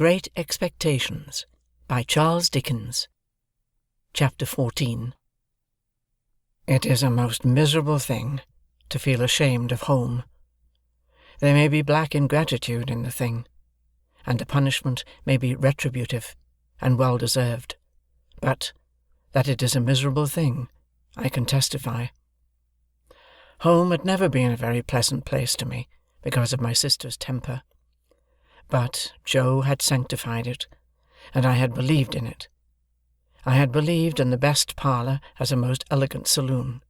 Great Expectations by Charles Dickens. Chapter 14. It is a most miserable thing to feel ashamed of home. There may be black ingratitude in the thing, and the punishment may be retributive and well deserved, but that it is a miserable thing, I can testify. Home had never been a very pleasant place to me because of my sister's temper. But Joe had sanctified it, and I had believed in it. I had believed in the best parlour as a most elegant saloon.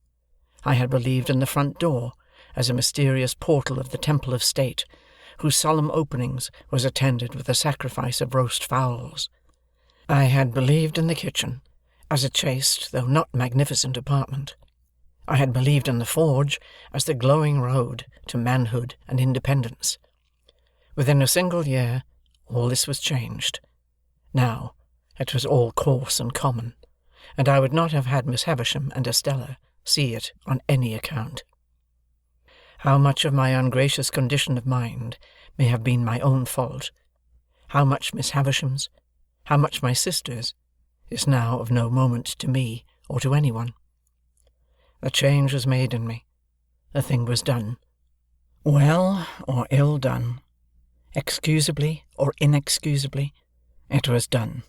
I had believed in the front door as a mysterious portal of the temple of state, whose solemn openings was attended with a sacrifice of roast fowls. I had believed in the kitchen as a chaste, though not magnificent apartment. I had believed in the forge as the glowing road to manhood and independence. Within a single year, all this was changed. Now, it was all coarse and common, and I would not have had Miss Havisham and Estella see it on any account. How much of my ungracious condition of mind may have been my own fault, how much Miss Havisham's, how much my sister's, is now of no moment to me or to any one. The change was made in me. The thing was done. Well or ill done, excusably or inexcusably, it was done.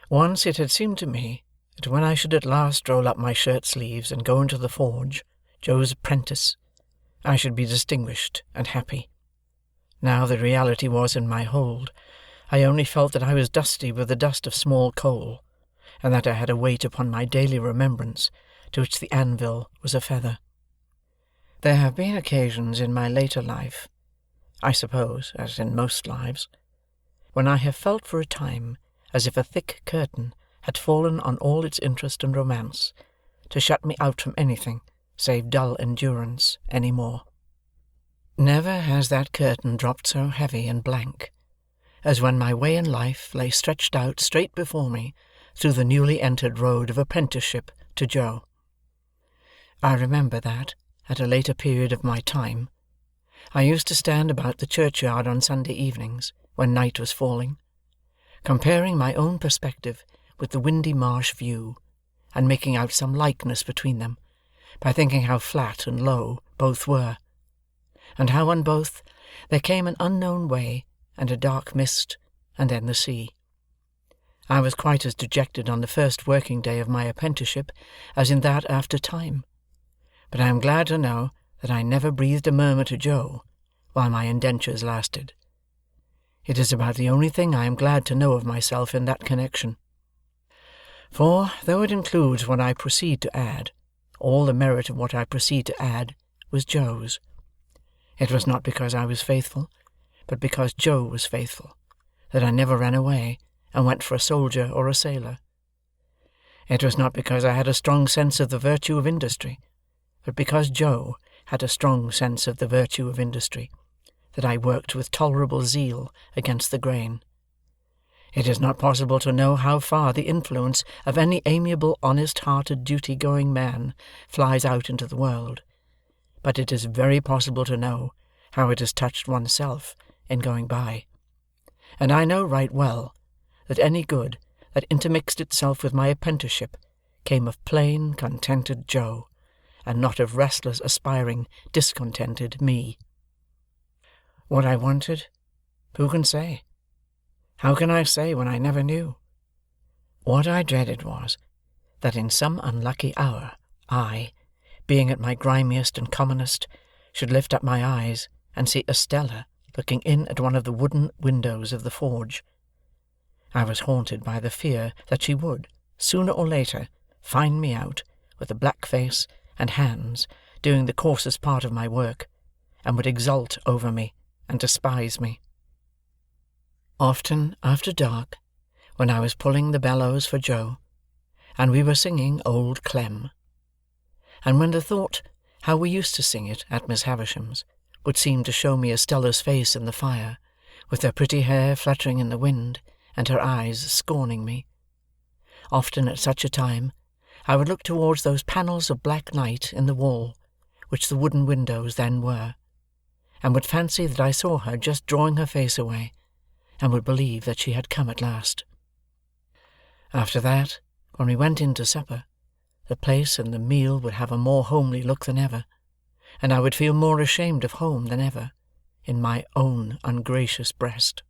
Once it had seemed to me that when I should at last roll up my shirt-sleeves and go into the forge, Joe's apprentice, I should be distinguished and happy. Now the reality was in my hold. I only felt that I was dusty with the dust of small coal, and that I had a weight upon my daily remembrance to which the anvil was a feather. There have been occasions in my later life, I suppose, as in most lives, when I have felt for a time as if a thick curtain had fallen on all its interest and romance, to shut me out from anything save dull endurance any more. Never has that curtain dropped so heavy and blank as when my way in life lay stretched out straight before me through the newly entered road of apprenticeship to Joe. I remember that, at a later period of my time, I used to stand about the churchyard on Sunday evenings, when night was falling, comparing my own perspective with the windy marsh view, and making out some likeness between them, by thinking how flat and low both were, and how on both there came an unknown way, and a dark mist, and then the sea. I was quite as dejected on the first working day of my apprenticeship as in that after time, but I am glad to know that I never breathed a murmur to Joe while my indentures lasted. It is about the only thing I am glad to know of myself in that connection. For, though it includes what I proceed to add, all the merit of what I proceed to add was Joe's. It was not because I was faithful, but because Joe was faithful, that I never ran away and went for a soldier or a sailor. It was not because I had a strong sense of the virtue of industry, but because Joe had a strong sense of the virtue of industry, that I worked with tolerable zeal against the grain. It is not possible to know how far the influence of any amiable, honest-hearted, duty-going man flies out into the world, but it is very possible to know how it has touched oneself in going by. And I know right well that any good that intermixed itself with my apprenticeship came of plain, contented Joe, and not of restless, aspiring, discontented me. What I wanted, who can say? How can I say when I never knew? What I dreaded was, that in some unlucky hour, I, being at my grimiest and commonest, should lift up my eyes and see Estella looking in at one of the wooden windows of the forge. I was haunted by the fear that she would, sooner or later, find me out, with a black face and hands, doing the coarsest part of my work, and would exult over me and despise me. Often after dark, when I was pulling the bellows for Joe, and we were singing Old Clem, and when the thought how we used to sing it at Miss Havisham's would seem to show me Estella's face in the fire, with her pretty hair fluttering in the wind, and her eyes scorning me, often at such a time I would look towards those panels of black night in the wall, which the wooden windows then were, and would fancy that I saw her just drawing her face away, and would believe that she had come at last. After that, when we went in to supper, the place and the meal would have a more homely look than ever, and I would feel more ashamed of home than ever, in my own ungracious breast.